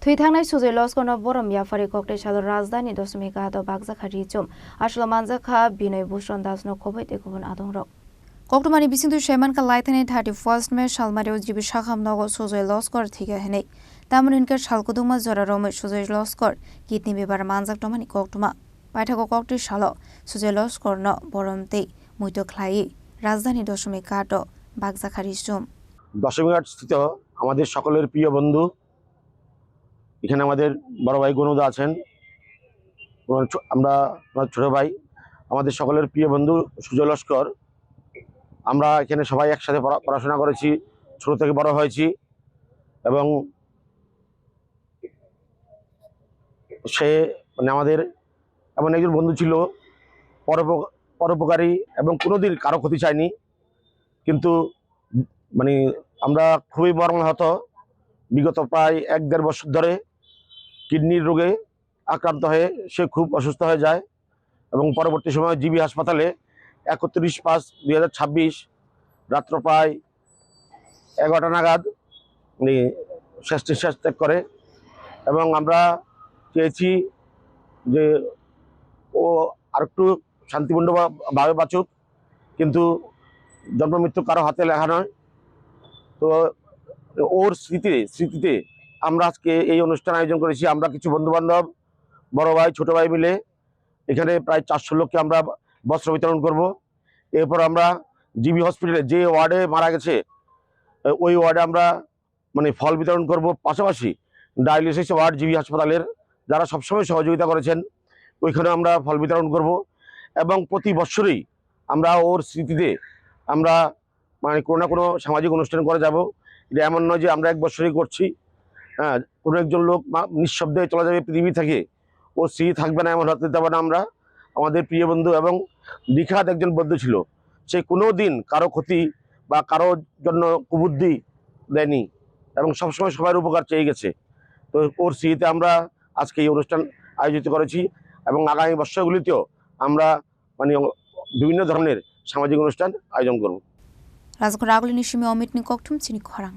थैथांनाय सुजय लस्करनो बरम याफारि cocktail सादर राजधानी दशमिक आदो बागजाखारि चुम आसला मानजाखा बिनय भूषण दासनो खबै गुबुन आदंरक कक्टमानि बिसिंतु शेमान का लाइथानि 31 मे सालमारियाव जिबि साखाम नगो सुजय लस्कर थिगा हेनै तामुन इनके सालकुदुमा जरा रमै सुजय लस्कर किडनी बेबार मानजाक टमानि कक्टमा पाइथाको ककटेल सालो सुजय लस्करनो बरम ते मुइतो ख्लाई राजधानी दशमिक आदो बागजाखारि चुम দশমিঘাট স্থিত আমাদের সকলের প্রিয় বন্ধু এখানে আমাদের বড় ভাই গনুদা আছেন আমরা ছোট ভাই আমাদের সকলের প্রিয় বন্ধু সুজয় লস্কর আমরা এখানে সবাই একসাথে পড়াশোনা করেছি ছোট থেকে বড় হয়েছি এবং সে মানে আমাদের এমন একজন বন্ধু ছিল পরোপকারী এবং কোনোদিন কারো ক্ষতি চায়নি কিন্তু মানে আমরা খুবই মর্মাহত বিগত প্রায় 1-1.5 বছর ধরে কিডনির রোগে আক্রান্ত হয়ে সে খুব অসুস্থ হয়ে যায় এবং পরবর্তী সময়ে জিবি হাসপাতালে 31/5/2026 রাত্র প্রায় 11টা নাগাদ শেষ নিঃশ্বাস ত্যাগ করে এবং আমরা চেয়েছি যে ও আরেকটু শান্তিপূর্ণভাবে বাঁচুক কিন্তু জন্ম মৃত্যু কারো হাতে লেখা নয়। তো ওর স্মৃতিতে আমরা আজকে এই অনুষ্ঠান আয়োজন করেছি। আমরা কিছু বন্ধু বান্ধব বড় ভাই ছোট ভাই মিলে এখানে প্রায় 400 লোককে আমরা বস্ত্র বিতরণ করব। এরপর আমরা জিবি হসপিটালে যে ওয়ার্ডে মারা গেছে ওই ওয়ার্ডে আমরা মানে ফল বিতরণ করব। পাশাপাশি ডায়ালিসিস ওয়ার্ড জিবি হাসপাতালের যারা সবসময় সহযোগিতা করেছেন ওইখানে আমরা ফল বিতরণ করব এবং প্রতি বছরই আমরা ওর স্মৃতিতে আমরা মানে কোনো না কোনো সামাজিক অনুষ্ঠান করে যাব। এটা এমন নয় যে আমরা 1 বছরই করছি, হ্যাঁ, কোনো একজন লোক নিঃশব্দে চলে যাবে পৃথিবী থেকে, ও স্মৃতি থাকবে না এমন হতে দেব না আমরা। আমাদের প্রিয় বন্ধু এবং নিখাত একজন বন্ধু ছিল, সে কোনো দিন কারো ক্ষতি বা কারো জন্য কুবুদ্ধি দেয়নি এবং সবসময় সবার উপকার চেয়ে গেছে। তো ওর স্মৃতিতে আমরা আজকে এই অনুষ্ঠান আয়োজিত করেছি এবং আগামী বছরগুলিতেও আমরা মানে বিভিন্ন ধরনের সামাজিক অনুষ্ঠান আয়োজন করব। রাজগড় আগলি নিশিমি অমিত নি ককটুম চিনি খরাং।